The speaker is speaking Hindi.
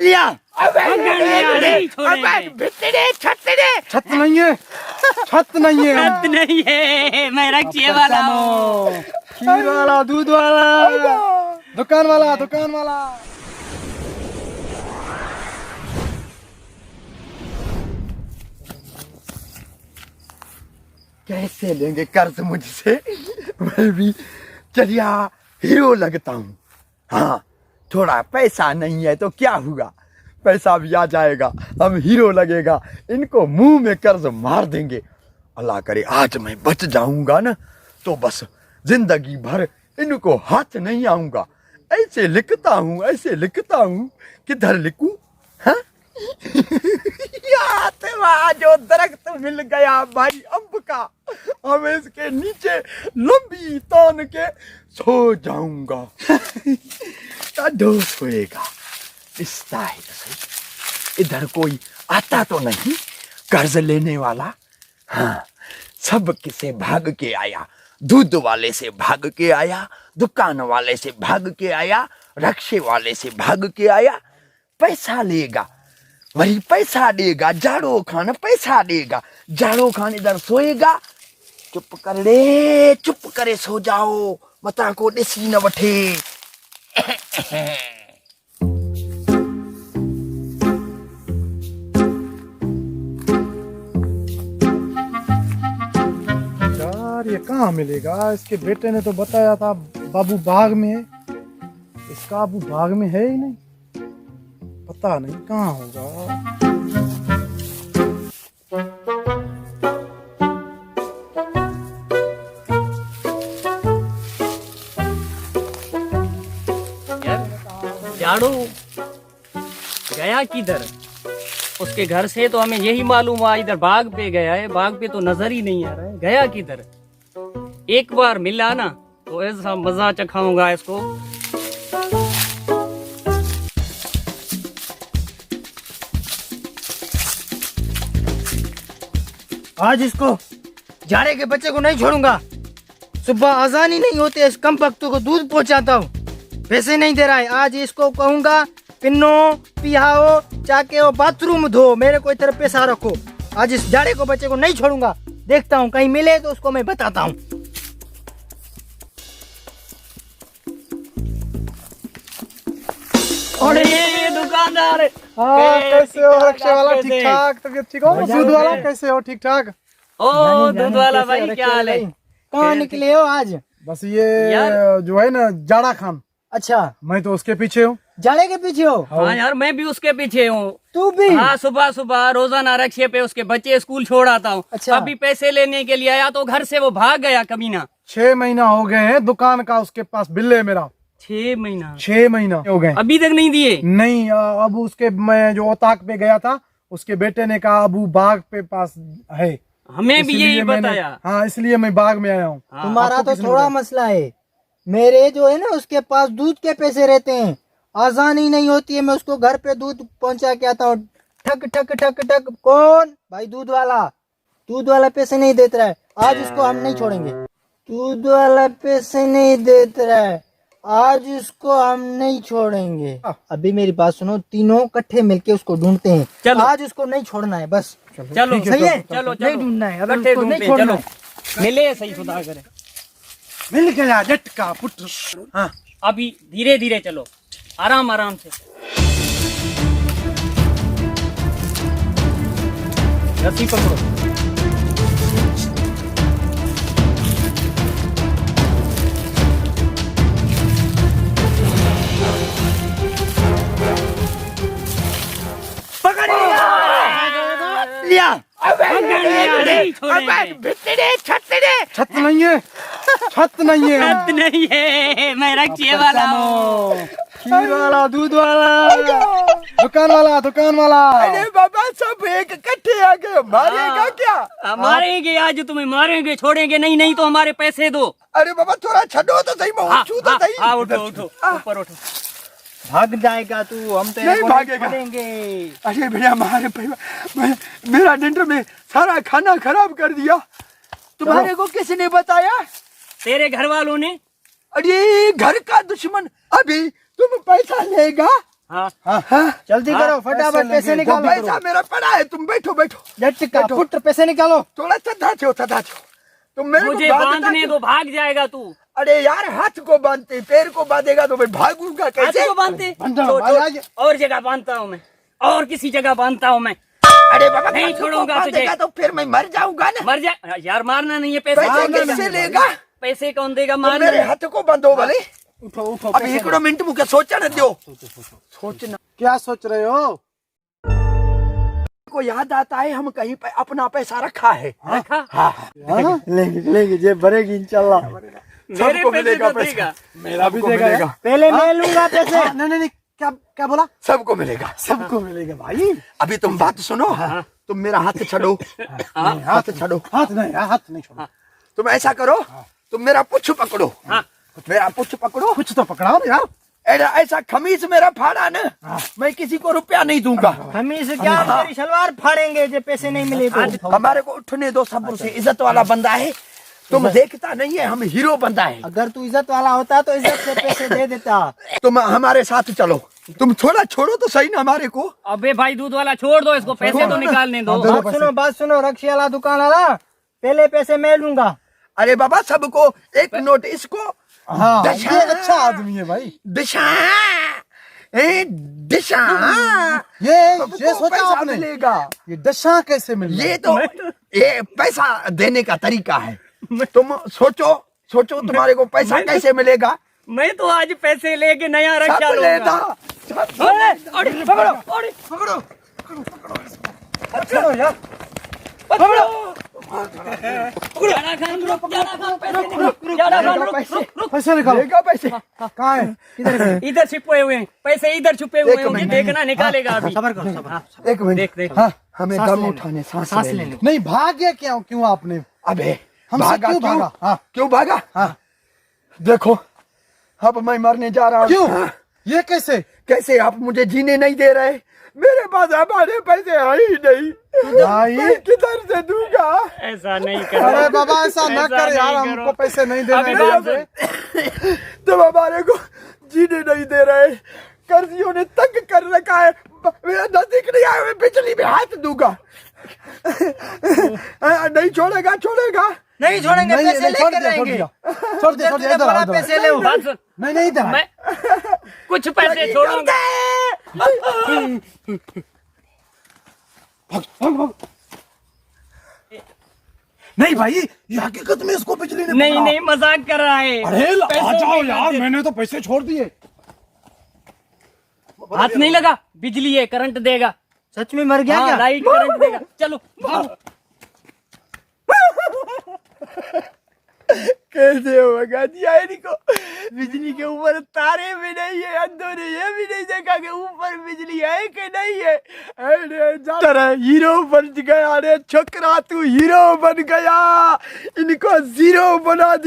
लिया। छत नहीं है, छत नहीं है, छत नहीं है, मैं रक्षे वाला हूँ। खीर वाला, दूध वाला, दुकान वाला, दुकान वाला। कैसे लेंगे कर्ज मुझसे? मैं भी चलिया हीरो लगता हूँ। हाँ, थोड़ा पैसा नहीं है तो क्या हुआ, पैसा भी आ जाएगा, हम हीरो लगेगा, इनको मुंह में कर्ज मार देंगे। अल्लाह करे आज मैं बच जाऊंगा ना तो बस जिंदगी भर इनको हाथ नहीं आऊंगा। ऐसे लिखता हूँ, किधर लिखूं? हाँ? जो दरख्त मिल गया भाई अम्ब का, हम इसके नीचे लंबी तान के सो जाऊंगा। दोस्त होएगा इस साइड से। इधर कोई आता तो नहीं कर्ज लेने वाला? हाँ, सब किसे भाग के आया, दूध वाले से भाग के आया, दुकान वाले से भाग के आया, रक्षे वाले से भाग के आया। पैसा लेगा वही पैसा देगा, जाड़ो खान पैसा देगा, जाड़ो खान इधर सोएगा। चुप कर ले, चुप करे सो जाओ, मता को देसी न वठे। यार ये कहाँ मिलेगा? इसके बेटे ने तो बताया था बाबू बाग में है, इसका बाबू बाग में है ही नहीं, पता नहीं कहाँ होगा। झाड़ू गया किधर? उसके घर से तो हमें यही मालूम हुआ इधर बाग पे गया है, बाग पे तो नजर ही नहीं आ रहा है, गया किधर? एक बार मिला ना तो ऐसा मजा चखाऊंगा इसको। आज इसको जाड़े के बच्चे को नहीं छोड़ूंगा। सुबह अजान ही नहीं होते, इस कम वक्तों को दूध पहुंचाता हूँ, पैसे नहीं दे रहा है। आज इसको कहूंगा पिन्नो पिहाओ, चाके बाथरूम धो, मेरे कोई तरफ पैसा रखो। आज इस जाड़े को बच्चे को नहीं छोड़ूंगा। देखता हूँ कहीं मिले तो उसको मैं बताता हूँ। अरे ये दुकानदार, हाँ, कैसे हो रक्षा वाला? ठीक ठाक? तबीयत ठीक हो? दूध वाला कैसे हो? ठीक ठाक? ओ दूध वाला भाई क्या हाल है? कहाँ निकले हो आज? बस ये जो है ना जाड़ा खान, अच्छा, मैं तो उसके पीछे हूँ। जाड़े के पीछे हो? हाँ यार, मैं भी उसके पीछे हूँ। तू भी? हाँ, सुबह सुबह रोजाना रक्षे पे उसके बच्चे स्कूल छोड़ आता हूँ। अच्छा। अभी पैसे लेने के लिए आया तो घर से वो भाग गया कमीना। 6 महीना हो गए हैं दुकान का उसके पास बिल है मेरा। 6 महीना? 6 महीना हो गए अभी तक नहीं दिए? नहीं, अब उसके मैं जो ओताक पे गया था उसके बेटे ने कहा अबू बाग पे पास है, हमें भी यही मैंने- बताया। हाँ, इसलिए मैं बाग में आया हूँ। हाँ। तुम्हारा आपको तो किसने थोड़ा बताया? मसला है। मेरे जो है ना उसके पास दूध के पैसे रहते हैं, आसान ही नहीं होती है, मैं उसको घर पे दूध पहुंचा के आता हूँ। ठक ठक ठक ठक, कौन भाई? दूध वाला पैसे नहीं देता है। आज इसको हम नहीं छोड़ेंगे। दूध वाला पैसे नहीं देता है, आज इसको हम नहीं छोड़ेंगे। अभी मेरी बात सुनो, तीनों इकट्ठे मिलके उसको ढूंढते हैं। चलो। आज उसको नहीं छोड़ना है बस। चलो ठीक है, सही है? चलो नहीं ढूंढना है, अगर इकट्ठे उसको नहीं ढूंढते, छोड़ना चलो है। मिले सही खुदा करे। मिल गया झटका पुत्र। हाँ, अभी धीरे धीरे चलो, आराम आराम से। रस्सी पकड़ो। पकड़ लिया। छत नहीं है, छत नहीं है, छत नहीं है, मैं रक्षे वाला हूँ। खीर वाला, दूध वाला, दुकान वाला, दुकान वाला। अरे बाबा, सब एक इकट्ठे आ गए, मारेगा क्या? मारेंगे आज, तुम्हें मारेंगे, छोड़ेंगे नहीं, नहीं तो हमारे पैसे दो। अरे बाबा थोड़ा छड़ो तो सही, मैं उठूं तो सही। हाँ, उठो उठो, ऊपर उठो। भाग जाएगा तू, हम तो नहीं भागेगा। अरे भैया, हमारे मेरा डिनर में सारा खाना खराब कर दिया। तुम्हारे को किसने बताया? तेरे घर वालों ने। अरे घर का दुश्मन, अभी तुम पैसा लेगा हाँ हाँ जल्दी करो फटाफट पैसे वो निकालो पैसा मेरा पड़ा है, तुम बैठो बैठो झटका पुत्र पैसे निकालो थोड़ा सदा छो तुम मेरे को मुझे बांधता बांधने क्यों? दो, भाग जाएगा तू। अरे यार हाथ को बांधते पैर को बांधेगा तो मैं भागूंगा हाथ कैसे? को बांधते बंधो, छोड़, भाई, छोड़। आगे। और जगह बांधता हूँ मैं, और किसी जगह बांधता हूँ मैं। अरे बाबा नहीं हाथ को छोड़ूंगा बांधेगा तुझे। तो फिर मैं मर जाऊंगा ना। मर जाए यार, मारना नहीं है पैसे। पैसे मारना कैसे नहीं। लेगा? पैसे कौन देगा? तुम मारना मेरे नहीं। हाथ को बांधो भले। उठो उठो अभी एक मिनट मुझे सोचने दो। सोचना क्या सोच रहे हो? को याद आता है हम कहीं पे अपना पैसा रखा है। रखा? हाँ हाँ? लेंगे जेब भरेगी इंशाल्लाह। मेरे सबको पैसे मिलेगा तो पैसा। देगा। मेरा भी देगा। पहले मैं लूंगा पैसे। नहीं नहीं क्या क्या बोला? सबको मिलेगा। सबको मिलेगा भाई। अभी तुम बात सुनो। तुम मेरा हाथ छड़ो। हाथ छड़ो। हाथ नहीं छोड़ो। तुम ऐसा करो, तुम मेरा पुच्छ पकड़ो। हाँ। मेरा पुच्छ पकड़ो। कुछ तो पकड़ाओ यार। ऐसा खमीस मेरा फाड़ा ना, मैं किसी को रुपया नहीं दूंगा। हमें से क्या तेरी सलवार फाड़ेंगे जो पैसे नहीं मिले तो। हमारे को उठने दो, सब्र से। इज्जत वाला बंदा है, तुम देखता नहीं है हम हीरो बंदा है। अगर तू इज्जत वाला होता तो इज्जत से पैसे दे देता। तुम हमारे साथ चलो। तुम थोड़ा छोड़ो तो सही ना हमारे को। अबे भाई दूध वाला छोड़ दो इसको, पैसे तो निकालने दो। बात सुनो रक्शे वाला दुकान वाला, पहले पैसे मैं लूंगा। अरे बाबा सबको एक नोट, इसको हाँ दशा। ये अच्छा आदमी है भाई। दिशा दिशा ये सबको सोचा पैसा आपने? मिलेगा। ये दशा कैसे मिल ये तो ये पैसा देने का तरीका है। तुम सोचो तुम्हारे को पैसा कैसे मिलेगा? मैं तो आज पैसे लेके नया रक्षा सब लूंगा। लेता। अरे पकड़ो, अरे पकड़ो। छोड़ो यार। जाना खान रुक, जाना खान पैसे निकाल, जाना खान रुक। पैसे निकालो। देगा पैसे। कहाँ है? किधर है? इधर छुपे हुए हैं पैसे, इधर छुपे हुए एक होंगे, मिनट। देखना निकालेगा अभी। सबर करो सबर। एक मिनट देख। हाँ, हमें सांस दम ले लो। उठाने सांस सांस ले ले लो। लो। नहीं भागे क्यों आपने? अबे हमसे क्यों भागा? हाँ। क्यों भागा? हाँ। देखो अब मैं मरने जा रहा हूँ। क्यों? हाँ। ये कैसे? कैसे आप मुझे जीने नहीं दे रहे? मेरे पास हमारे पैसे है ही नहीं। भाई मैं किधर से दूंगा? ऐसा नहीं करो। अरे बाबा ऐसा न ऐसा कर यार, नहीं हमको करो। पैसे नहीं अभी देने बात देंगे। तुम हमारे को जीने नहीं दे रहे। कर्जियों ने तंग कर रखा है। मेरा नजदीक नहीं आया, मैं बिजली में हाथ दूंगा। नहीं छोड़ेगा। नहीं छोड़ेंगे, पैसे लेकर रहेंगे। छोड़ दिया इधर पैसे ले। बात सुन, नहीं इधर। मैं कुछ पैसे छोड़ूंगा। नहीं भाई ये हकीकत में इसको बिजली ने नहीं पकड़ा। नहीं मजाक कर रहा है। अरे आ पैसों जाओ के यार, खातिर। मैंने तो पैसे छोड़ दिए। हाथ नहीं लगा, बिजली है, करंट देगा। सच में मर गया हाँ, क्या? लाइट करंट देगा। चलो भागो। कैसे होगा दिया इनको? बिजली के ऊपर तारे भी नहीं है, अंधों ने ये भी नहीं देखा कि ऊपर बिजली है कि नहीं है। अरे हीरो बन गया रे छोकरा, तू हीरो बन गया, इनको जीरो बना दिया।